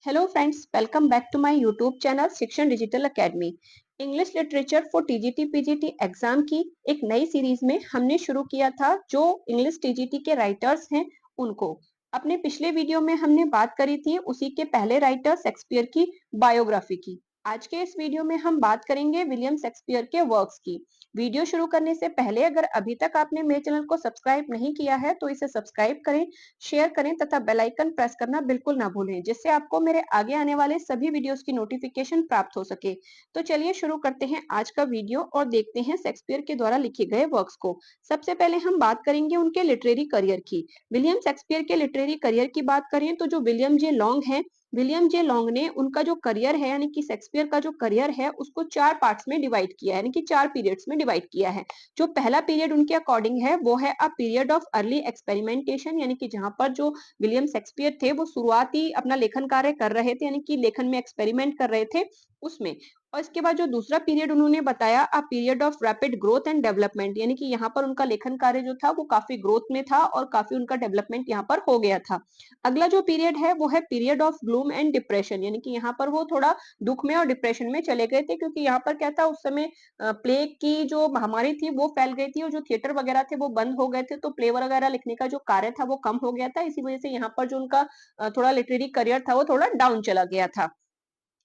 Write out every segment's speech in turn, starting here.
Hello friends, welcome back to my YouTube channel Shikshan digital academy. English literature for TGT PGT exam की एक नई series में हमने शुरू किया था जो इंग्लिश टीजीटी के राइटर्स हैं उनको। अपने पिछले वीडियो में हमने बात करी थी उसी के पहले राइटर शेक्सपियर की बायोग्राफी की। आज के इस वीडियो में हम बात करेंगे विलियम शेक्सपियर के वर्क्स की। वीडियो शुरू करने से पहले अगर अभी तक आपने मेरे चैनल को सब्सक्राइब नहीं किया है तो इसे सब्सक्राइब करें, शेयर करें तथा बेल आइकन प्रेस करना बिल्कुल ना भूलें, जिससे आपको मेरे आगे आने वाले सभी वीडियोस की नोटिफिकेशन प्राप्त हो सके। तो चलिए शुरू करते हैं आज का वीडियो और देखते हैं शेक्सपियर के द्वारा लिखे गए वर्क्स को। सबसे पहले हम बात करेंगे उनके लिटरेरी करियर की। विलियम शेक्सपियर के लिटरेरी करियर की बात करें तो जो विलियम जे लॉन्ग है, विलियम जे लॉन्ग ने उनका जो करियर है यानी कि शेक्सपियर का जो करियर है उसको 4 पार्ट्स में डिवाइड किया है, यानी कि 4 पीरियड्स में डिवाइड किया है। जो पहला पीरियड उनके अकॉर्डिंग है वो है a period of early experimentation, यानी कि जहां पर जो विलियम शेक्सपियर थे वो शुरुआती अपना लेखन कार्य कर रहे थे, यानी कि लेखन में एक्सपेरिमेंट कर रहे थे उसमें। और इसके बाद जो दूसरा पीरियड उन्होंने बताया a period of rapid growth and development, यानी कि यहाँ पर उनका लेखन कार्य जो था वो काफी ग्रोथ में था और काफी उनका डेवलपमेंट यहाँ पर हो गया था। अगला जो पीरियड है वो है period of gloom and depression, यानी कि यहाँ पर वो थोड़ा दुख में और डिप्रेशन में चले गए थे, क्योंकि यहाँ पर क्या था उस समय प्लेग की जो महामारी थी वो फैल गई थी और जो थिएटर वगैरह थे वो बंद हो गए थे, तो प्ले वगैरह लिखने का जो कार्य था वो कम हो गया था। इसी वजह से यहाँ पर जो उनका थोड़ा लिटरेरी करियर था वो थोड़ा डाउन चला गया था।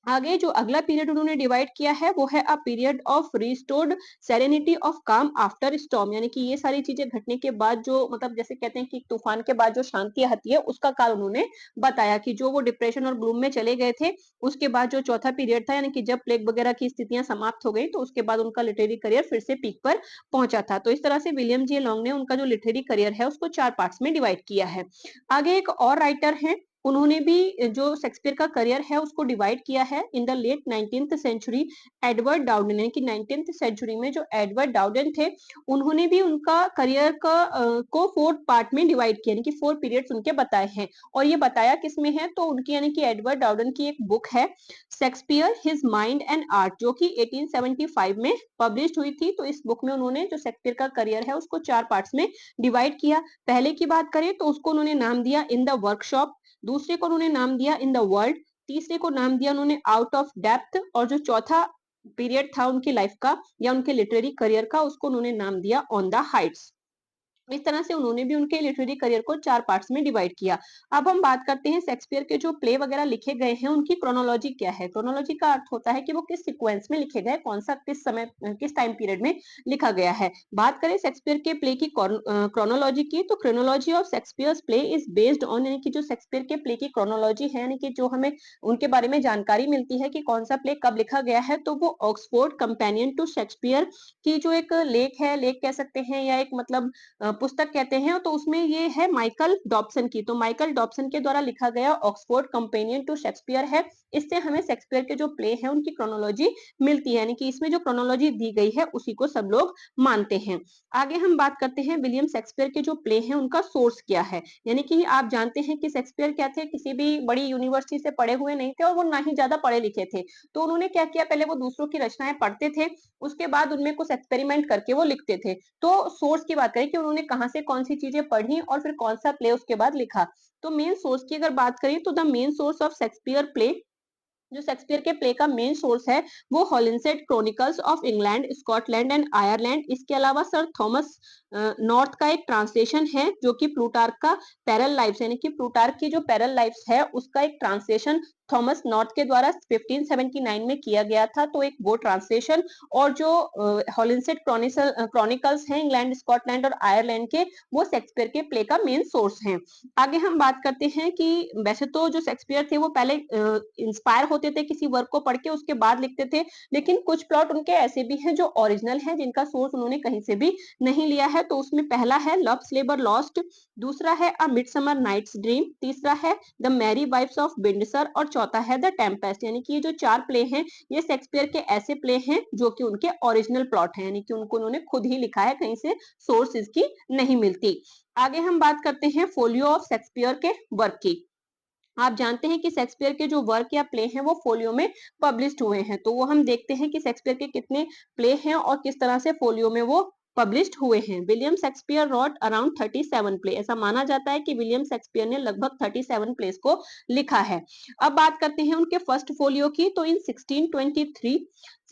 आगे जो अगला पीरियड उन्होंने डिवाइड किया है वो है a period of restored serenity of काम आफ्टर स्टॉर्म, यानी कि ये सारी चीजें घटने के बाद जो मतलब जैसे कहते हैं कि तूफान के बाद जो शांति आती है उसका काल उन्होंने बताया कि जो वो डिप्रेशन और ग्लूम में चले गए थे उसके बाद जो चौथा पीरियड था, यानी कि जब प्लेग वगैरह की स्थितियां समाप्त हो गई तो उसके बाद उनका लिटरेरी करियर फिर से पीक पर पहुंचा था। तो इस तरह से विलियम जे लॉन्ग ने उनका जो लिटरेरी करियर है उसको 4 पार्ट्स में डिवाइड किया है। आगे एक और राइटर है, उन्होंने भी जो शेक्सपियर का करियर है उसको डिवाइड किया है in the late 19th century. Edward Dowden, यानी कि 19th सेंचुरी में जो एडवर्ड डाउडेन थे उन्होंने भी उनका करियर का को 4 पार्ट में डिवाइड किया, यानी कि 4 पीरियड्स उनके बताए हैं। और ये बताया किसमें है तो उनकी यानी कि एडवर्ड डाउडेन की एक बुक है Shakespeare his mind and art, जो कि 1875 में पब्लिश हुई थी। तो इस बुक में उन्होंने जो शेक्सपियर का करियर है उसको 4 पार्ट्स में डिवाइड किया। पहले की बात करें तो उसको उन्होंने नाम दिया इन द वर्कशॉप, दूसरे को उन्होंने नाम दिया इन द वर्ल्ड, तीसरे को नाम दिया उन्होंने आउट ऑफ डेप्थ, और जो चौथा पीरियड था उनकी लाइफ का या उनके लिटरेरी करियर का उसको उन्होंने नाम दिया ऑन द हाइट्स। इस तरह से उन्होंने भी उनके लिटरेरी करियर को 4 पार्ट्स में डिवाइड किया। अब हम बात करते हैं शेक्सपियर के जो प्ले वगैरह लिखे गए हैं उनकी क्रोनोलॉजी क्या है। क्रोनोलॉजी का अर्थ होता है कि वो किस सीक्वेंस में लिखे गए, कौन सा किस समय किस टाइम पीरियड में लिखा गया है। बात करें शेक्सपियर के प्ले की क्रोनोलॉजी की तो chronology of Shakespeare's play is based on, यानी कि जो शेक्सपियर के प्ले की क्रोनोलॉजी है यानी कि जो हमें उनके बारे में जानकारी मिलती है कि कौन सा प्ले कब लिखा गया है, तो वो ऑक्सफोर्ड कंपेनियन टू शेक्सपियर की जो एक लेख है, लेख कह सकते हैं या एक मतलब पुस्तक कहते हैं, तो उसमें ये है माइकल डॉब्सन की। तो माइकल डॉब्सन के द्वारा लिखा गया ऑक्सफोर्ड कंपेनियन टू शेक्सपियर है। इससे हमें शेक्सपियर के जो प्ले हैं उनकी क्रोनोलॉजी मिलती है, यानी कि इसमें जो क्रोनोलॉजी दी गई है उसी को सब लोग मानते हैं। आगे हम बात करते हैं विलियम शेक्सपियर के जो प्ले हैं उनका सोर्स क्या है। यानी कि आप जानते हैं कि शेक्सपियर क्या थे, किसी भी बड़ी यूनिवर्सिटी से पढ़े हुए नहीं थे और वो ना ही ज्यादा पढ़े लिखे थे। तो उन्होंने क्या किया, पहले वो दूसरों की रचनाएं पढ़ते थे, उसके बाद उनमें कुछ एक्सपेरिमेंट करके वो लिखते थे। तो सोर्स की बात करें कि उन्होंने कहाँ से कौन सी चीजें पढ़ी और फिर कौन सा प्ले उसके बाद लिखा, तो मेन सोर्स की अगर बात करें तो the main source of Shakespeare play, जो शेक्सपियर के प्ले का मेन सोर्स है वो Holinshed chronicles of England, Scotland and Ireland. इसके अलावा सर थॉमस नॉर्थ का एक ट्रांसलेशन है जो कि प्लूटार्क का पैरल लाइफ्स, यानी कि प्लूटार्क की जो पैरल लाइफ्स है उसका एक ट्रांसलेशन थॉमस नॉर्थ के द्वारा 1579 में किया गया था। तो एक वो ट्रांसलेशन और जो हॉलिंसेट क्रॉनिकल्स हैं इंग्लैंड, स्कॉटलैंड और आयरलैंड के, वो शेक्सपियर के प्ले का मेन सोर्स हैं। आगे हम बात करते हैं कि वैसे तो जो शेक्सपियर थे वो पहले इंस्पायर होते थे किसी वर्क को पढ़ के उसके बाद लिखते थे, लेकिन कुछ प्लॉट उनके ऐसे भी हैं जो ओरिजिनल हैं जिनका सोर्स उन्होंने कहीं से भी नहीं लिया है। तो उसमें पहला है लव स्लेबर लॉस्ट, दूसरा है अ मिडसमर नाइट्स ड्रीम, तीसरा है द मैरी वाइफ्स ऑफ बिंडसर और चौथा है द टेम्पेस्ट। यानी कि ये जो 4 प्ले हैं ये शेक्सपियर के ऐसे प्ले हैं जो कि उनके ओरिजिनल प्लॉट हैं, यानी कि उनको उन्होंने खुद ही लिखा है, कहीं से सोर्स इसकी नहीं मिलती। आगे हम बात करते हैं फोलियो ऑफ शेक्सपियर के वर्क की। आप जानते हैं कि शेक्सपियर के जो वर्क या प्ले हैं वो फोलियो में पब्लिश्ड हुए हैं, तो वो हम देखते हैं कि शेक्सपियर के कितने प्ले हैं और किस तरह से फोलियो में वो पब्लिश्ड हुए हैं। William Shakespeare wrote around 37 play, ऐसा माना जाता है कि विलियम शेक्सपियर ने लगभग 37 प्लेस को लिखा है। अब बात करते हैं उनके फर्स्ट फोलियो की, तो इन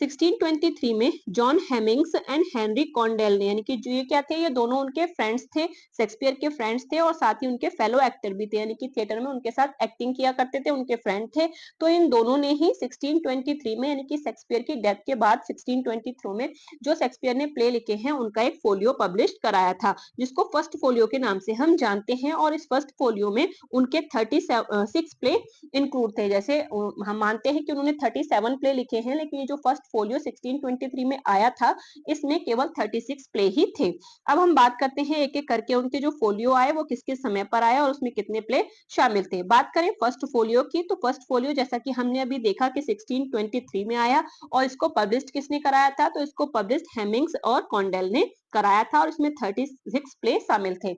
1623 में John Heminges and Henry Condell ने, यानी कि जो ये क्या थे, ये दोनों उनके फ्रेंड्स थे, शेक्सपियर के फ्रेंड्स थे और साथ ही उनके फेलो एक्टर भी थे, यानी कि थिएटर में उनके साथ एक्टिंग किया करते थे, उनके फ्रेंड थे। तो इन दोनों ने ही 1623 में, यानी कि शेक्सपियर की डेथ के बाद 1623 में जो शेक्सपियर ने प्ले लिखे हैं उनका एक फोलियो पब्लिश कराया था, जिसको फर्स्ट फोलियो के नाम से हम जानते हैं। और इस फर्स्ट फोलियो में उनके 36 प्ले इंक्लूड थे। जैसे हम मानते हैं कि उन्होंने 37 प्ले लिखे हैं, लेकिन ये जो फर्स्ट फोलियो 1623 में आया था, इसमें केवल 36 प्ले ही थे। अब हम बात करते हैं एक एक करके उनके जो फोलियो आए वो किस किस समय पर आए और उसमें कितने प्ले शामिल थे। बात करें फर्स्ट फोलियो की, तो फर्स्ट फोलियो जैसा कि हमने अभी देखा कि 1623 में आया और इसको पब्लिश किसने कराया था, तो इसको पब्लिश हेमिंग्स और कॉन्डेल ने कराया था और इसमें 36 प्ले शामिल थे।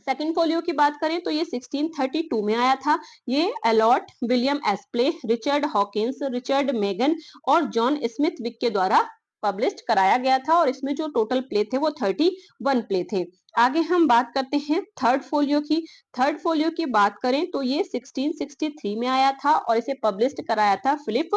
सेकंड फोलियो की बात करें तो ये 1632 में आया था। ये Allott, William Aspley, Richard Hawkins, Richard मेगन और जॉन स्मिथ विक के द्वारा पब्लिश कराया गया था और इसमें जो टोटल प्ले थे वो 31 प्ले थे। आगे हम बात करते हैं थर्ड फोलियो की। थर्ड फोलियो की बात करें तो ये 1663 में आया था और इसे पब्लिश कराया था फिलिप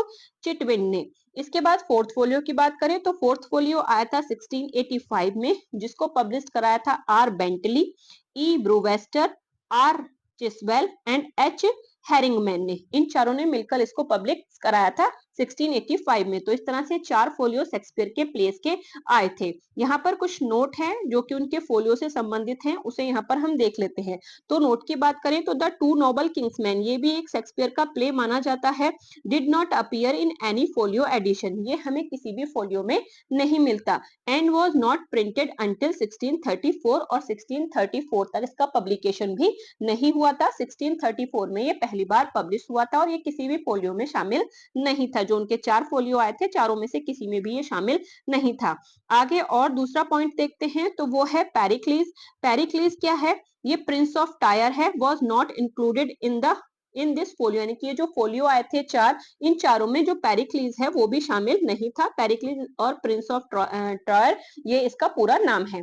चिटविन ने। इसके बाद फोर्थ फोलियो की बात करें तो फोर्थ फोलियो आया था 1685 में, जिसको पब्लिश कराया था R Bentley, E Brewster, R Chiswell and H Herringman ने। इन चारों ने मिलकर इसको पब्लिश कराया था 1685 में। तो इस तरह से 4 फोलियो शेक्सपियर के प्लेस के आए थे। यहाँ पर कुछ नोट हैं जो कि उनके फोलियो से संबंधित हैं, उसे यहाँ पर हम देख लेते हैं। तो नोट की बात करें तो द टू नोबल किंग्समैन, ये भी एक शेक्सपियर का प्ले माना जाता है। Did not appear in any folio edition, ये हमें किसी भी फोलियो में नहीं मिलता। And was not printed until 1634 और 1634 तक इसका पब्लिकेशन भी नहीं हुआ था। 1634 में ये पहली बार पब्लिश हुआ था और ये किसी भी फोलियो में शामिल नहीं था। जो उनके 4 फोलियो आए थे, चारों में से किसी में भी ये शामिल नहीं था। आगे और दूसरा पॉइंट देखते हैं तो वो है पेरिक्लीज। पेरिक्लीज क्या है? ये प्रिंस ऑफ टायर है, was not included in this folio, यानी कि ये जो फोलियो आए थे 4, इन चारों में जो पेरिक्लीज है वो भी शामिल नहीं था। पेरिक्लीज और प्रिंस ऑफ टायर ये इसका पूरा नाम है।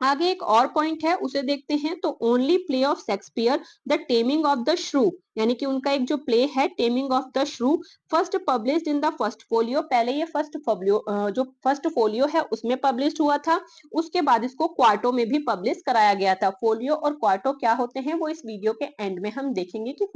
आगे एक और पॉइंट है उसे देखते हैं तो only play of Shakespeare the taming of the श्रू, यानी कि उनका एक जो प्ले है टेमिंग ऑफ द श्रू, first published in the first folio. पहले ये फर्स्ट फोलियो जो फर्स्ट फोलियो है उसमें पब्लिश हुआ था, उसके बाद इसको क्वार्टो में भी पब्लिश कराया गया था। फोलियो और क्वार्टो क्या होते हैं वो इस वीडियो के एंड में हम देखेंगे कि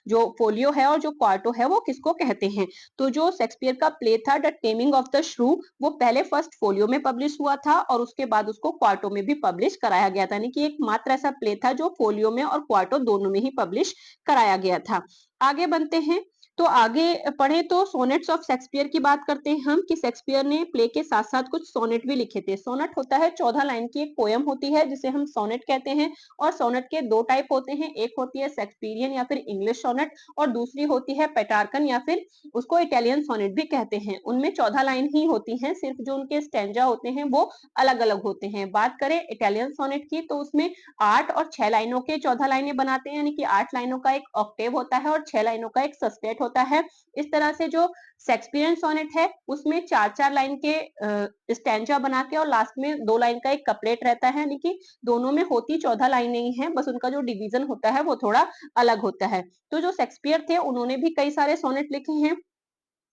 जो फोलियो है और जो क्वार्टो है वो किसको कहते हैं। तो जो शेक्सपियर का प्ले था द टेमिंग ऑफ द श्रू, वो पहले फर्स्ट फोलियो में पब्लिश हुआ था और उसके बाद उसको क्वार्टो में भी पब्लिश कराया गया था, यानी कि एक मात्र ऐसा प्ले था जो फोलियो में और क्वार्टो दोनों में ही पब्लिश कराया गया था। आगे बनते हैं तो आगे पढ़े तो सोनेट्स ऑफ शेक्सपियर की बात करते हैं हम कि शेक्सपियर ने प्ले के साथ साथ कुछ सोनेट भी लिखे थे। सोनेट होता है 14 लाइन की एक पोयम होती है जिसे हम सोनेट कहते हैं और सोनेट के दो टाइप होते हैं, एक होती है शेक्सपियरियन या फिर इंग्लिश सोनेट और दूसरी होती है पेटार्कन या फिर उसको इटालियन सोनेट भी कहते हैं। उनमें 14 लाइन ही होती हैं, सिर्फ जो उनके स्टैंजा होते हैं वो अलग अलग होते हैं। बात करें इटालियन सोनेट की तो उसमें 8 और 6 लाइनों के 14 लाइनें बनाते हैं, यानी कि 8 लाइनों का एक ऑक्टेव होता है और 6 लाइनों का एक सस्टेट होता है। इस तरह से जो शेक्सपियरियन सोनेट है उसमें 4-4 लाइन के स्टैंजा बना के और लास्ट में 2 लाइन का एक कपलेट रहता है, यानी कि दोनों में होती 14 लाइनें ही हैं, बस उनका जो डिवीजन होता है वो थोड़ा अलग होता है। तो जो शेक्सपियर थे उन्होंने भी कई सारे सोनेट लिखे हैं।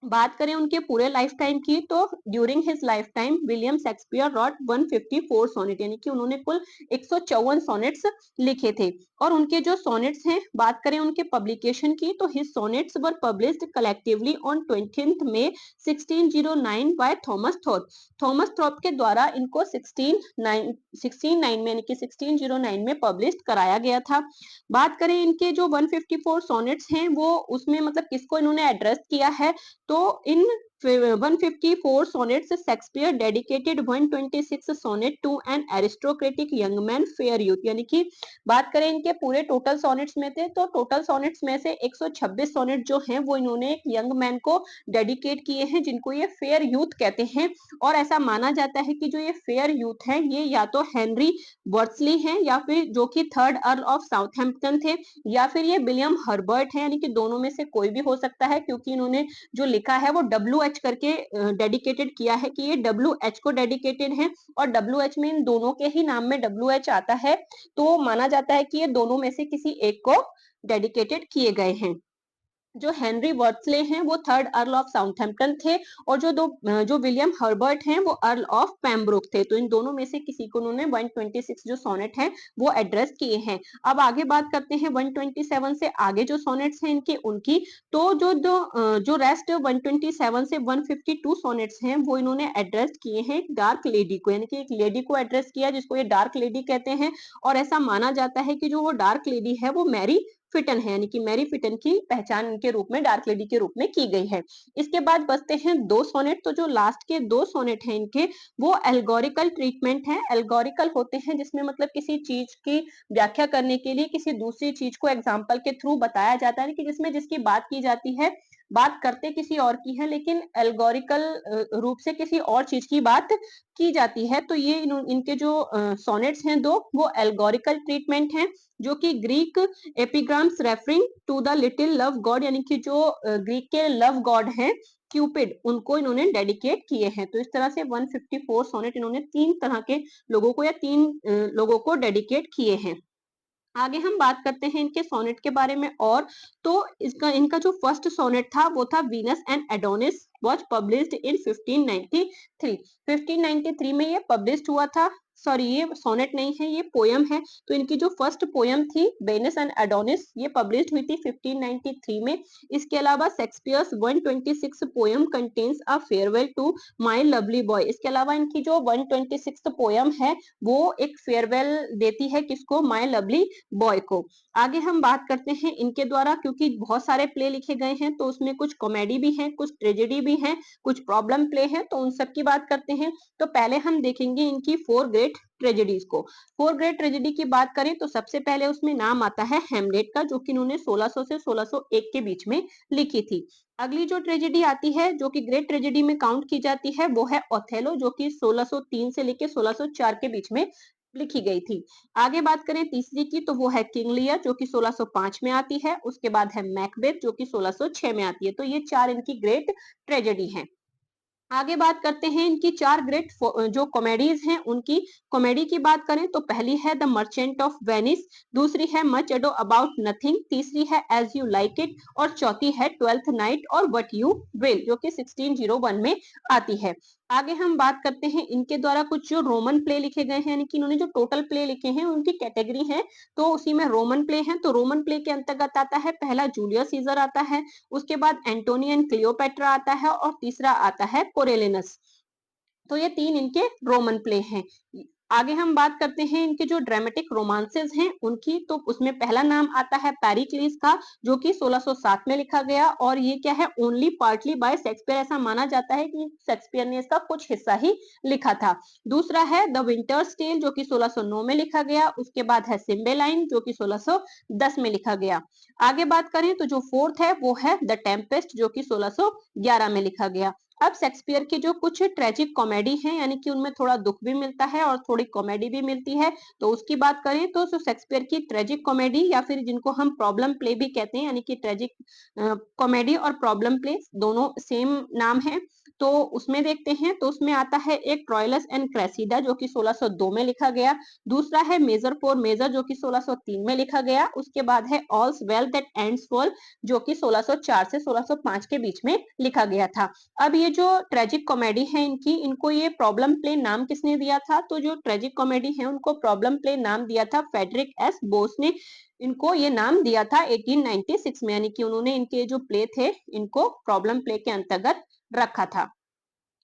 बात करें उनके पूरे लाइफ टाइम की तो during his life time William Shakespeare wrote 154 sonnet, यानी कि उन्होंने कुल 154 सोनेट्स लिखे थे। और उनके जो सोनेट्स हैं, बात करें उनके पब्लिकेशन की तो his sonnets were published collectively on 20 May 1609 by Thomas Thorpe. Thomas Thorpe के द्वारा इनको 1609 में, यानी कि 1609 में पब्लिश कराया गया था। बात करें इनके जो 154 सोनेट्स हैं वो उसमें मतलब किसको इन्होंने एड्रेस किया है, तो इन 154 sonnets Shakespeare dedicated 126 sonnet to an aristocratic young man fair youth, यानी कि बात करें इनके पूरे टोटल सोनेट्स में थे तो टोटल सोनेट्स में से 126 सोनेट जो हैं वो इन्होंने एक यंग मैन को डेडिकेट किए हैं जिनको ये फेयर यूथ कहते हैं। और ऐसा माना जाता है कि जो ये फेयर यूथ हैं ये या तो हेनरी वर्सली हैं या फिर जो कि 3rd अर्ल ऑफ साउथहैम्पटन थे या फिर ये विलियम हर्बर्ट हैं, यानी कि दोनों में से कोई भी हो सकता है क्योंकि इन्होंने जो लिखा है वो WH करके डेडिकेटेड किया है कि ये WH को डेडिकेटेड है, और WH में इन दोनों के ही नाम में WH आता है, तो माना जाता है कि ये दोनों में से किसी एक को डेडिकेटेड किए गए हैं। जो हेनरी वर्ड्सले हैं वो थर्ड अर्ल ऑफ साउथहैम्पटन थे, और जो विलियम हर्बर्ट हैं वो अर्ल ऑफ पेम्ब्रोक थे। तो इन दोनों में से किसी को उन्होंने 126 जो सोनेट हैं वो एड्रेस किए हैं। अब आगे बात करते हैं 127 से आगे जो सोनेट्स हैं इनके उनकी। तो जो रेस्ट 127 से 152 सोनेट्स हैं वो इन्होंने एड्रेस किए हैं डार्क लेडी को, यानी कि एक लेडी को एड्रेस किया जिसको ये डार्क लेडी कहते हैं। और ऐसा माना जाता है कि जो वो डार्क लेडी है वो मैरी फिटन है, यानी कि मैरी फिटन की पहचान इनके रूप में डार्क लेडी के रूप में की गई है। इसके बाद बचते हैं दो सोनेट। तो जो लास्ट के दो सोनेट हैं इनके वो एल्गोरिकल ट्रीटमेंट हैं। एल्गोरिकल होते हैं जिसमें मतलब किसी चीज की व्याख्या करने के लिए किसी दूसरी चीज को एग्जाम्पल के थ्रू बताया जाता है, कि जिसमें जिसकी बात की जाती है, बात करते किसी और की है लेकिन एल्गोरिकल रूप से किसी और चीज की बात की जाती है। तो ये इनके जो सोनेट्स हैं दो वो एल्गोरिकल ट्रीटमेंट हैं, जो कि Greek epigrams referring to the little love god, यानी कि जो ग्रीक के लव गॉड हैं क्यूपिड, उनको इन्होंने डेडिकेट किए हैं। तो इस तरह से 154 सोनेट इन्होंने तीन तरह के लोगों को या तीन लोगों को डेडिकेट किए हैं। आगे हम बात करते हैं इनके सोनेट के बारे में। और तो इनका जो फर्स्ट सोनेट था वो था Venus and Adonis, was published in 1593। 1593 में ये पब्लिश्ड हुआ था। सॉरी, ये सोनेट नहीं है, ये पोयम है। तो इनकी जो फर्स्ट पोयम थी वेनस एंड एडोनिस, ये पब्लिश्ड हुई थी 1593 में। इसके अलावा Shakespeare's 126 poem contains a farewell to my lovely boy. इसके अलावा इनकी जो 126 पोयम है वो एक फेयरवेल देती है किसको, माय लवली बॉय को। आगे हम बात करते हैं इनके द्वारा, क्योंकि बहुत सारे प्ले लिखे गए हैं तो उसमें कुछ कॉमेडी भी है, कुछ ट्रेजेडी भी है, कुछ प्रॉब्लम प्ले है, तो उन सब की बात करते हैं। तो पहले हम देखेंगे इनकी 4 ग्रेट ट्रेजेडीज को। 4 ग्रेट ट्रेजेडी की बात करें तो सबसे पहले उसमें नाम आता है हेमलेट का, जो कि इन्होंने 1600 से 1601 के बीच में लिखी थी। अगली जो ट्रेजेडी आती है जो कि ग्रेट ट्रेजेडी में काउंट की जाती है वो है ओथेलो, जो कि 1603 से लेकर 1604 के बीच में लिखी गई थी। आगे बात करें तीसरी की तो वो है किंग लियर, जो कि 1605 में आती है। उसके बाद है मैकबेथ, जो कि 1606 में आती है। तो ये चार इनकी ग्रेट ट्रेजेडी हैं। आगे बात करते हैं इनकी चार ग्रेट जो कॉमेडीज हैं उनकी। कॉमेडी की बात करें तो पहली है द मर्चेंट ऑफ वेनिस, दूसरी है मच एडो अबाउट नथिंग, तीसरी है एज यू लाइक इट, और चौथी है ट्वेल्थ नाइट और व्हाट यू विल, जो कि 1601 में आती है। आगे हम बात करते हैं इनके द्वारा कुछ जो रोमन प्ले लिखे गए हैं, यानी कि इन्होंने जो टोटल प्ले लिखे हैं उनकी कैटेगरी है, तो उसी में रोमन प्ले है। तो रोमन प्ले के अंतर्गत आता है पहला जूलियस सीजर आता है, उसके बाद एंटोनी एंड क्लियोपेट्रा आता है, और तीसरा आता है कोरेलिनस। तो ये तीन इनके रोमन प्ले हैं। आगे हम बात करते हैं इनके जो ड्रामेटिक रोमांसेस हैं उनकी। तो उसमें पहला नाम आता है पेरिक्लीस का, जो कि 1607 में लिखा गया, और ये क्या है, ओनली पार्टली बाय शेक्सपियर। ऐसा माना जाता है कि शेक्सपियर ने इसका कुछ हिस्सा ही लिखा था। दूसरा है द विंटर्स टेल, जो कि 1609 में लिखा गया। उसके बाद है सिम्बेलाइन, जो कि 1610 में लिखा गया। आगे बात करें तो जो फोर्थ है वो है द टेम्पेस्ट, जो कि 1611 में लिखा गया। अब शेक्सपियर की जो कुछ ट्रेजिक कॉमेडी है, यानी कि उनमें थोड़ा दुख भी मिलता है और थोड़ी कॉमेडी भी मिलती है, तो उसकी बात करें तो शेक्सपियर की ट्रेजिक कॉमेडी, या फिर जिनको हम प्रॉब्लम प्ले भी कहते हैं, यानी कि ट्रेजिक कॉमेडी और प्रॉब्लम प्ले दोनों सेम नाम है। तो उसमें देखते हैं तो उसमें आता है एक ट्रोइलस एंड क्रेसिडा, जो कि 1602 में लिखा गया। दूसरा है मेजर फॉर मेजर, जो कि 1603 में लिखा गया। उसके बाद है ऑल्स वेल दैट एंड्स वेल, जो कि 1604 से 1605 के बीच में लिखा गया था। अब ये जो ट्रेजिक कॉमेडी है इनकी, इनको ये प्रॉब्लम प्ले नाम किसने दिया था, तो जो ट्रेजिक कॉमेडी है उनको प्रॉब्लम प्ले नाम दिया था फेडरिक एस बोस ने। इनको ये नाम दिया था 1896 में, यानी कि उन्होंने इनके जो प्ले थे इनको प्रॉब्लम प्ले के अंतर्गत रखा था।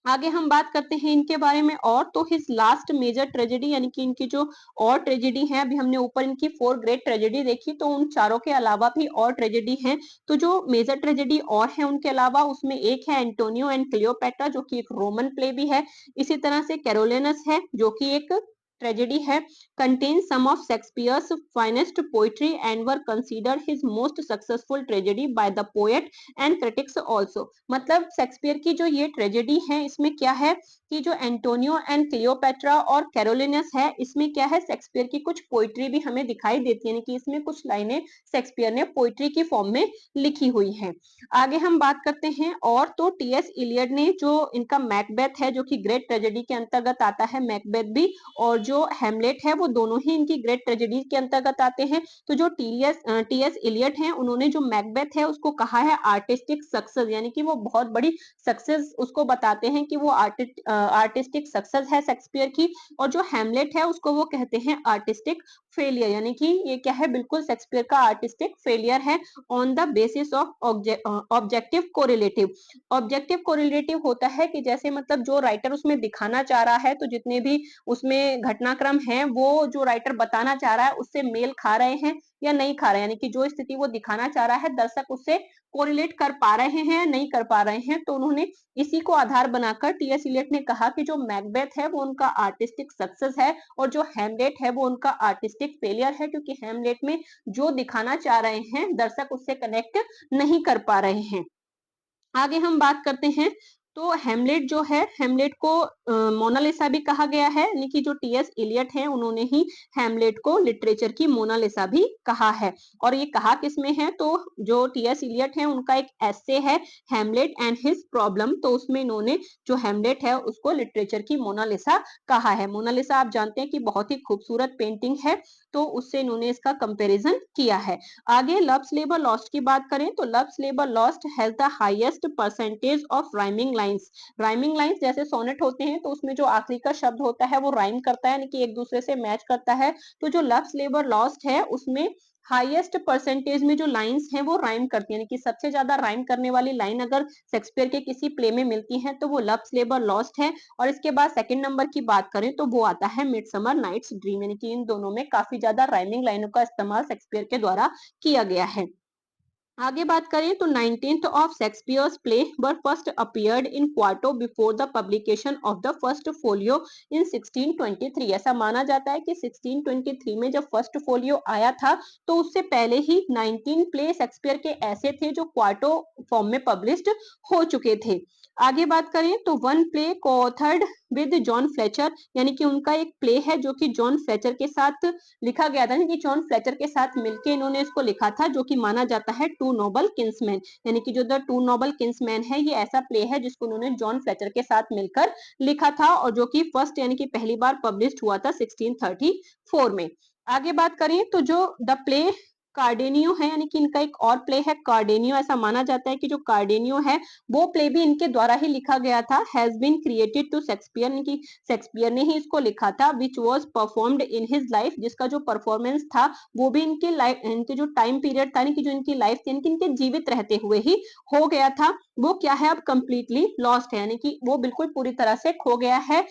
आगे हम बात करते हैं इनके बारे में। और तो हिज लास्ट मेजर ट्रेजेडी, यानी कि इनकी जो और ट्रेजेडी है, अभी हमने ऊपर इनकी 4 ग्रेट ट्रेजेडी देखी, तो उन चारों के अलावा भी और ट्रेजेडी हैं। तो जो मेजर ट्रेजेडी और है उनके अलावा, उसमें एक है एंटोनियो एंड क्लियोपेट्रा, जो कि एक रोमन प्ले भी है। इसी तरह से कैरोलिनस है, जो कि एक ट्रेजेडी है, contains some of Shakespeare's finest poetry and were considered his most successful tragedy by the poet and critics also। मतलब शेक्सपियर की जो ये ट्रेजेडी है इसमें क्या है कि जो एंटोनियो एंड क्लियोपेट्रा और कैरोलिनस है, इसमें क्या है, शेक्सपियर की कुछ पोइट्री भी हमें दिखाई देती है, यानी कि इसमें कुछ लाइनें शेक्सपियर ने पोइट्री की फॉर्म में लिखी हुई हैं। आगे हम बात करते हैं और तो टीएस इलियड ने जो इनका मैकबेथ है, जो कि ग्रेट ट्रेजेडी के अंतर्गत आता है, मैकबेथ भी और जो हेमलेट है वो दोनों ही इनकी ग्रेट ट्रेजेडी के अंतर्गत आते हैं। तो जो टीएस इलियट है, उन्होंने जो मैकबेथ है उसको कहा है आर्टिस्टिक सक्सेस, यानी कि वो बहुत बड़ी सक्सेस उसको बताते हैं कि वो आर्टिस्टिक सक्सेस है शेक्सपियर की। और जो हेमलेट है उसको वो कहते हैं आर्टिस्टिक फेलियर, यानी कि ये क्या है, बिल्कुल शेक्सपियर का आर्टिस्टिक फेलियर है on the basis of objective correlative. Objective correlative होता है कि जैसे मतलब जो राइटर उसमें दिखाना चाह रहा है, तो जितने भी उसमें घटनाक्रम हैं वो जो राइटर बताना चाह रहा है उससे मेल खा रहे हैं या नहीं खा रहे हैं, यानी कि जो स्थिति वो दिखाना चाह रहा है दर्शक उससे कोरिलेट कर पा रहे हैं नहीं कर पा रहे हैं। तो उन्होंने इसी को आधार बनाकर टीएस इलियट ने कहा कि जो मैकबेथ है वो उनका आर्टिस्टिक सक्सेस है और जो हेमलेट है वो उनका आर्टिस्टिक फेलियर है, क्योंकि हेमलेट में जो दिखाना चाह रहे हैं दर्शक उससे कनेक्ट नहीं कर पा रहे हैं। आगे हम बात करते हैं तो हेमलेट जो है, हेमलेट को मोनालिसा भी कहा गया है, यानी कि जो टीएस इलियट है उन्होंने ही हेमलेट को लिटरेचर की मोनालिसा भी कहा है। और ये कहा किसमें है, तो जो टीएस इलियट है उनका एक एस्से है हेमलेट एंड हिज प्रॉब्लम, तो उसमें इन्होंने जो हेमलेट है उसको लिटरेचर की मोनालिसा कहा है। मोनालिसा आप जानते हैं कि बहुत ही खूबसूरत पेंटिंग है, तो उससे इन्होंने इसका कंपैरिजन किया है। आगे लव्स लेबर लॉस्ट की बात करें तो loves labour lost has the highest percentage of rhyming lines. Rhyming lines जैसे सोनेट होते हैं तो उसमें जो आखिरी का शब्द होता है वो राइम करता है, यानी कि एक दूसरे से मैच करता है। तो जो लव्स लेबर लॉस्ट है उसमें हाईएस्ट परसेंटेज में जो लाइंस हैं वो राइम करती है, यानी कि सबसे ज्यादा राइम करने वाली लाइन अगर शेक्सपियर के किसी प्ले में मिलती है तो वो लव्स लेबर लॉस्ट है। और इसके बाद सेकंड नंबर की बात करें तो वो आता है मिडसमर नाइट्स ड्रीम, यानी कि इन दोनों में काफी ज्यादा राइमिंग लाइनों का इस्तेमाल शेक्सपियर के द्वारा किया गया है। आगे बात करें तो 19th of Shakespeare's play were first appeared in quarto before the publication of the first folio in 1623। ऐसा माना जाता है कि 1623 में जब फर्स्ट फोलियो आया था तो उससे पहले ही 19 प्ले शेक्सपियर के ऐसे थे जो क्वार्टो फॉर्म में पब्लिश्ड हो चुके थे। आगे बात करें तो one play coauthored with John Fletcher, यानी कि उनका एक प्ले है जो कि जॉन फ्लेचर के साथ लिखा गया था, कि जॉन फ्लेचर के साथ मिलकर इन्होंने इसको लिखा था, जो कि माना जाता है टू नोबल किंग्समैन, यानी कि जो द टू नोबल किंग्समैन है ये ऐसा प्ले है जिसको उन्होंने जॉन फ्लेचर के साथ मिलकर लिखा था और जो कि फर्स्ट यानी कि पहली बार पब्लिश हुआ था 1634 में। आगे बात करें तो जो द प्ले कार्डेनियो है, यानी कि इनका एक और प्ले है कार्डेनियो, ऐसा माना जाता है कि जो कार्डेनियो है वो प्ले भी इनके द्वारा ही लिखा गया था, has been created to Shakespeare, यानी कि शेक्सपियर ने ही इसको लिखा था, which was performed in his life, जिसका जो परफॉर्मेंस था वो भी इनके लाइफ, इनके जो टाइम पीरियड था, कि जो इनकी लाइफ थी, इनके जीवित रहते हुए ही हो गया था, वो क्या है अब कंप्लीटली लॉस्ट है, यानी कि वो बिल्कुल पूरी तरह से खो गया है।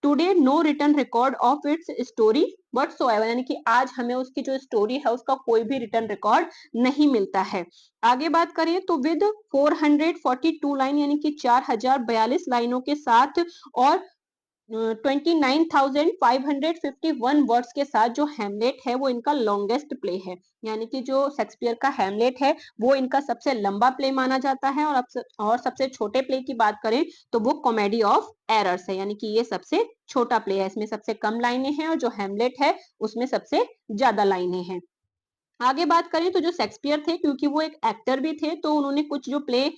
Today no return record of its story whatsoever, यानी कि आज हमें उसकी जो स्टोरी है उसका कोई भी रिटर्न रिकॉर्ड नहीं मिलता है। आगे बात करें तो विद 442 लाइन, यानी कि 4042 लाइनों के साथ और 29,551 वर्ड्स के साथ जो हेमलेट है वो इनका लॉन्गेस्ट प्ले है, यानी कि जो शेक्सपियर का हेमलेट है वो इनका सबसे लंबा प्ले माना जाता है। और सबसे छोटे प्ले की बात करें तो वो कॉमेडी ऑफ एरर्स है, यानी कि ये सबसे छोटा प्ले है, इसमें सबसे कम लाइनें हैं और जो हेमलेट है उसमें सबसे ज्यादा लाइनें हैं। आगे बात करें तो जो शेक्सपियर थे, क्योंकि वो एक एक्टर भी थे, तो उन्होंने कुछ जो प्ले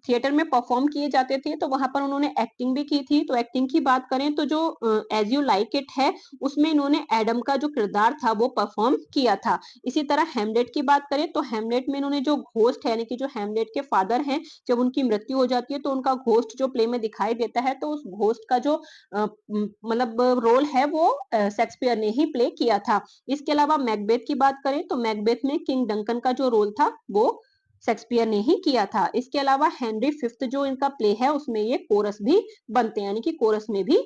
थिएटर में परफॉर्म किए जाते थे तो वहां पर उन्होंने एक्टिंग भी की थी। तो एक्टिंग की बात करें तो जो एज यू लाइक इट है उसमें इन्होंने एडम का जो किरदार था वो परफॉर्म किया था। इसी तरह हेमलेट की बात करें तो हेमलेट में इन्होंने जो घोस्ट है, यानी कि जो हेमलेट के फादर हैं, जब उनकी मृत्यु हो जाती है तो उनका घोस्ट जो प्ले में दिखाई देता है, तो उस घोस्ट का जो मतलब रोल है वो शेक्सपियर ने ही प्ले किया था। इसके अलावा मैकबेथ की बात करें तो मैकबेथ में किंग डंकन का जो रोल था वो शेक्सपियर ने ही किया था। इसके अलावा हेनरी फिफ्थ जो इनका प्ले है उसमें ये कोरस भी बनते हैं, यानी कि कोरस में भी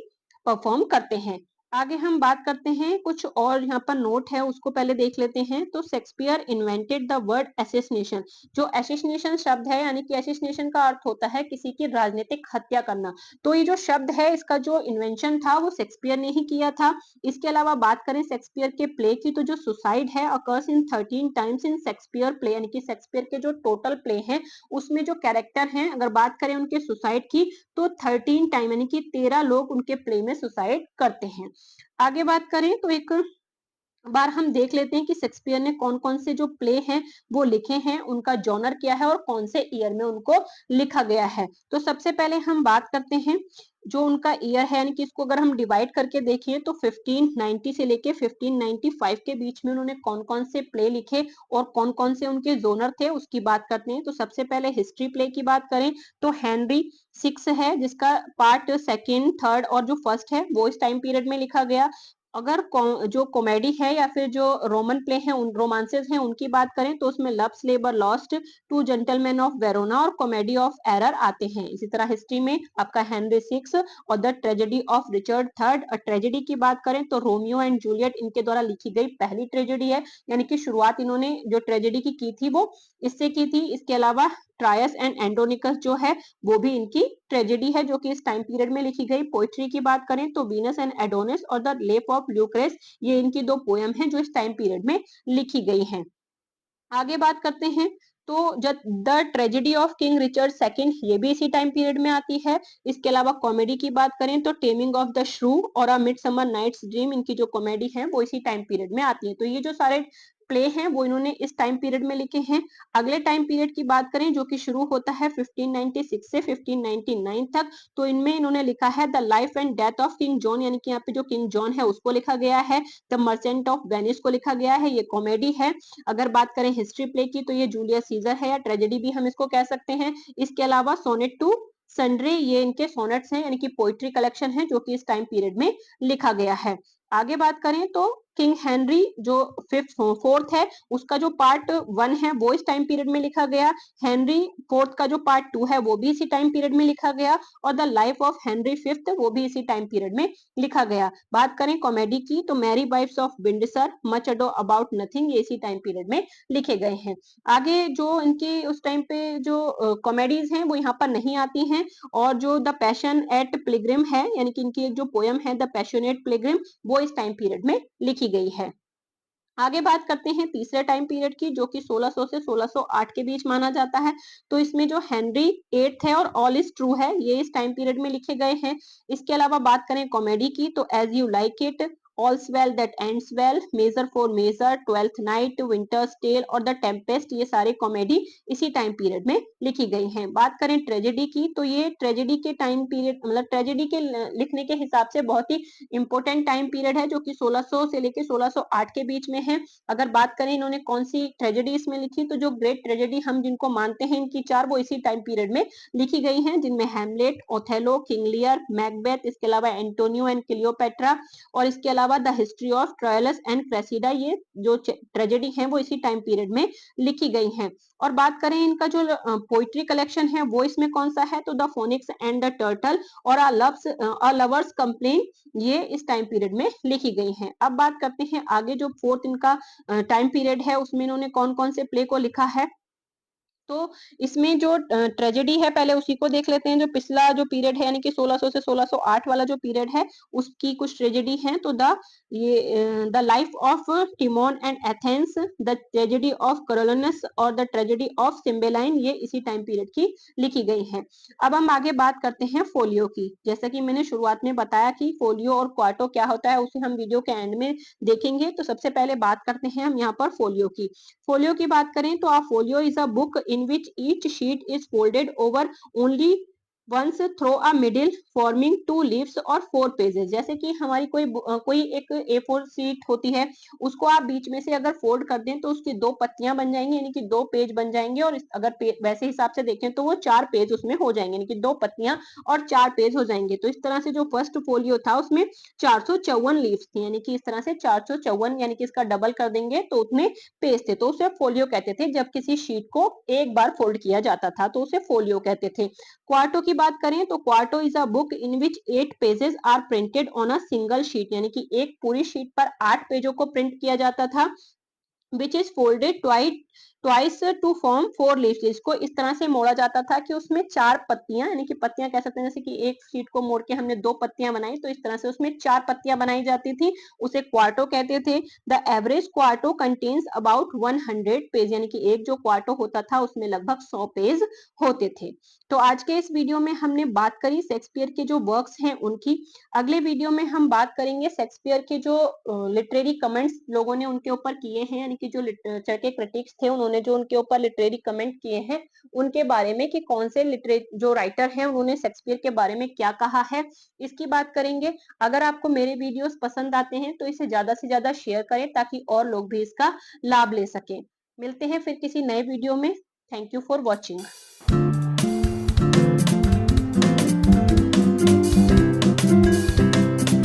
परफॉर्म करते हैं। आगे हम बात करते हैं, कुछ और यहाँ पर नोट है उसको पहले देख लेते हैं। तो Shakespeare invented the word assassination. जो असैसिनेशन शब्द है, यानी कि असैसिनेशन का अर्थ होता है किसी की राजनीतिक हत्या करना। तो ये जो शब्द है इसका जो इन्वेंशन था वो शेक्सपियर ने ही किया था। इसके अलावा बात करें शेक्सपियर के प्ले की, तो जो सुसाइड है occurs in 13 times in Shakespeare play, यानी कि शेक्सपियर के जो टोटल प्ले हैं उसमें जो कैरेक्टर हैं, अगर बात करें उनके सुसाइड की, तो 13 टाइम यानी कि 13 लोग उनके प्ले में सुसाइड करते हैं। आगे बात करें तो एक बार हम देख लेते हैं कि शेक्सपियर ने कौन-कौन से जो प्ले हैं वो लिखे हैं, उनका जॉनर क्या है और कौन से ईयर में उनको लिखा गया है। तो सबसे पहले हम बात करते हैं जो उनका ईयर है, यानी कि इसको अगर हम डिवाइड करके देखें तो 1590 से लेके 1595 के बीच में उन्होंने कौन-कौन से प्ले लिखे और कौन-कौन से उनके जॉनर थे उसकी बात करते हैं। तो सबसे पहले हिस्ट्री प्ले की बात करें तो हेनरी 6 है जिसका पार्ट 2nd, 3rd और जो 1st है वो इस टाइम पीरियड में लिखा गया। अगर जो कॉमेडी है या फिर जो रोमन प्ले हैं, उन रोमांसेस हैं उनकी बात करें तो उसमें love labour lost, two gentleman of Verona और कॉमेडी ऑफ एरर आते हैं। इसी तरह हिस्ट्री में आपका हेनरी 6 और the tragedy of Richard third. Tragedy की बात करें तो रोमियो एंड जूलियट इनके द्वारा लिखी गई पहली ट्रेजेडी है, यानी कि शुरुआत इन्होंने जो ट्रेजेडी की थी वो इससे की थी। इसके अलावा ट्रायस एंड एंडोनिकस जो है वो भी इनकी ट्रेजेडी है जो कि इस टाइम पीरियड में लिखी गई। पोइट्री की बात करें तो वीनस एंड एडोनिस और द लेप ऑफ ल्यूक्रेस, ये इनकी दो पोयम हैं जो इस टाइम पीरियड में लिखी गई हैं। आगे बात करते हैं तो जब the tragedy of king Richard second, ये भी इसी टाइम पीरियड में आती है। इसके अलावा कॉमेडी की बात करें तो टेमिंग ऑफ द श्रू और अ मिडसमर नाइट्स ड्रीम, इनकी जो कॉमेडी है वो इसी टाइम पीरियड में आती है। तो ये जो सारे प्ले हैं वो इन्होंने इस टाइम पीरियड में लिखे हैं। अगले टाइम पीरियड की बात करें जो कि शुरू होता है 1596 से 1599 तक, तो इनमें इन्होंने लिखा है the life and death of king John, यानी कि यहाँ पे जो किंग जॉन है उसको लिखा गया है। द मर्चेंट ऑफ वेनिस को लिखा गया है, ये कॉमेडी है। अगर बात करें हिस्ट्री प्ले की तो ये जूलियस सीजर है या ट्रेजेडी भी हम इसको कह सकते हैं। इसके अलावा सोनेट टू सन्ड्रे, ये इनके सोनेट्स हैं यानी कि पोइट्री कलेक्शन है जो कि इस टाइम पीरियड में लिखा गया है। आगे बात करें तो किंग हेनरी जो फिफ्थ फोर्थ है उसका जो पार्ट 1 है वो इस टाइम पीरियड में लिखा गया। हेनरी फोर्थ का जो पार्ट 2 है वो भी इसी टाइम पीरियड में लिखा गया और the life of Henry fifth वो भी इसी टाइम पीरियड में लिखा गया। बात करें कॉमेडी की तो merry wives of Windsor, much ado about nothing, ये इसी टाइम पीरियड में लिखे गए हैं। आगे जो इनकी उस टाइम पे जो कॉमेडीज हैं वो यहाँ पर नहीं आती हैं। और जो द पैशन एट पिलग्रिम है, यानी कि इनकी एक जो पोयम है द पैशनेट पिलग्रिम, वो इस टाइम पीरियड में लिखी गई है। आगे बात करते हैं तीसरे टाइम पीरियड की जो कि 1600 से 1608 के बीच माना जाता है। तो इसमें जो हेनरी 8th है और ऑल इज ट्रू है ये इस टाइम पीरियड में लिखे गए हैं। इसके अलावा बात करें कॉमेडी की तो as you like it, all's well that ends well, measure for measure, twelfth night, winter's tale और द टेम्पेस्ट, ये सारे कॉमेडी इसी टाइम पीरियड में लिखी गई हैं। बात करें ट्रेजेडी की तो ये ट्रेजेडी के टाइम पीरियड मतलब ट्रेजेडी के लिखने के हिसाब से बहुत ही इंपॉर्टेंट टाइम पीरियड है जो कि 1600 से लेके 1608 के बीच में है। अगर बात करें इन्होंने कौन सी ट्रेजेडी इसमें लिखी तो जो ग्रेट ट्रेजेडी हम जिनको मानते हैं इनकी चार वो इसी टाइम पीरियड में लिखी गई हैं, जिनमें Hamlet, Othello, King Lear, Macbeth, इसके अलावा एंटोनियो एंड क्लियोपेट्रा और इसके अलावा the history of Troilus and Cressida, ये जो ट्रेजेडी है वो इसी टाइम पीरियड में लिखी गई हैं। और बात करें इनका जो पोइट्री कलेक्शन है वो इसमें कौन सा है तो the phoenix and the turtle और अ लवर्स कंप्लेन, ये इस टाइम पीरियड में लिखी गई हैं। अब बात करते हैं आगे जो फोर्थ इनका टाइम पीरियड है उसमें इन्होंने कौन-कौन से प्ले को लिखा है। तो इसमें जो ट्रेजेडी है पहले उसी को देख लेते हैं। जो पिछला जो पीरियड है यानी कि 1600 से 1608 वाला जो पीरियड है उसकी कुछ ट्रेजेडी हैं। तो the life of Timon and Athens, the tragedy of Coriolanus और द ट्रेजेडी ऑफ सिम्बेलाइन, ये इसी टाइम पीरियड की लिखी गई हैं। अब हम आगे बात करते हैं फोलियो की। जैसा कि मैंने शुरुआत में बताया कि फोलियो और क्वार्टो क्या होता है उसे हम वीडियो के एंड में देखेंगे। तो सबसे पहले बात करते हैं हम यहाँ पर फोलियो की। फोलियो की बात करें तो a folio is a book in which each sheet is folded over only once through a middle forming two leaves और 4 pages। जैसे कि हमारी कोई एक A4 शीट होती है उसको आप बीच में से अगर फोल्ड कर दें तो उसकी दो पत्तियां बन जाएंगी यानी कि दो पेज बन जाएंगे। और अगर वैसे हिसाब से देखें तो वो 4 पेज उसमें हो जाएंगे यानी कि दो पत्तियां और 4 पेज हो जाएंगे। तो इस तरह से जो फर्स्ट फोलियो था उसमें 454 लीव्स थी यानी कि इस तरह से 454 यानी कि इसका डबल कर देंगे तो उतने पेज थे, तो उसे फोलियो कहते थे। जब किसी शीट को एक बार फोल्ड किया जाता था तो उसे फोलियो कहते थे। क्वार्टो की की बात करें तो quarto is a book in which 8 pages are printed on a single sheet, यानी कि एक पूरी शीट पर 8 पेजों को प्रिंट किया जाता था, which is folded twice to form 4 leaves। इसको इस तरह से मोड़ा जाता था कि उसमें 4 पत्तियां, यानी कि पत्तियां कह सकते हैं, जैसे कि एक शीट को मोड़ के हमने 2 पत्तियां बनाई तो इस तरह से उसमें 4 पत्तियां बनाई जाती थी, उसे क्वार्टो कहते थे। The average quarto contains about 100 page, यानी कि एक जो क्वार्टो होता था उसमें लगभग 100 पेज होते थे। तो आज के इस वीडियो में हमने बात करी शेक्सपियर के जो वर्क्स हैं उनकी। अगले वीडियो में हम बात करेंगे शेक्सपियर के जो लिटरेरी कमेंट्स लोगों ने उनके ऊपर किए हैं, यानी कि जो लिटरेचर के क्रिटिक्स थे उन्होंने जो उनके ऊपर लिटरेरी कमेंट किए हैं उनके बारे में, कि कौन से जो राइटर हैं उन्होंने शेक्सपियर के बारे में क्या कहा है, इसकी बात करेंगे। अगर आपको मेरे वीडियोस पसंद आते हैं तो इसे ज्यादा से ज्यादा शेयर करें ताकि और लोग भी इसका लाभ ले सकें। मिलते हैं फिर किसी नए वीडियो में। Thank you for watching.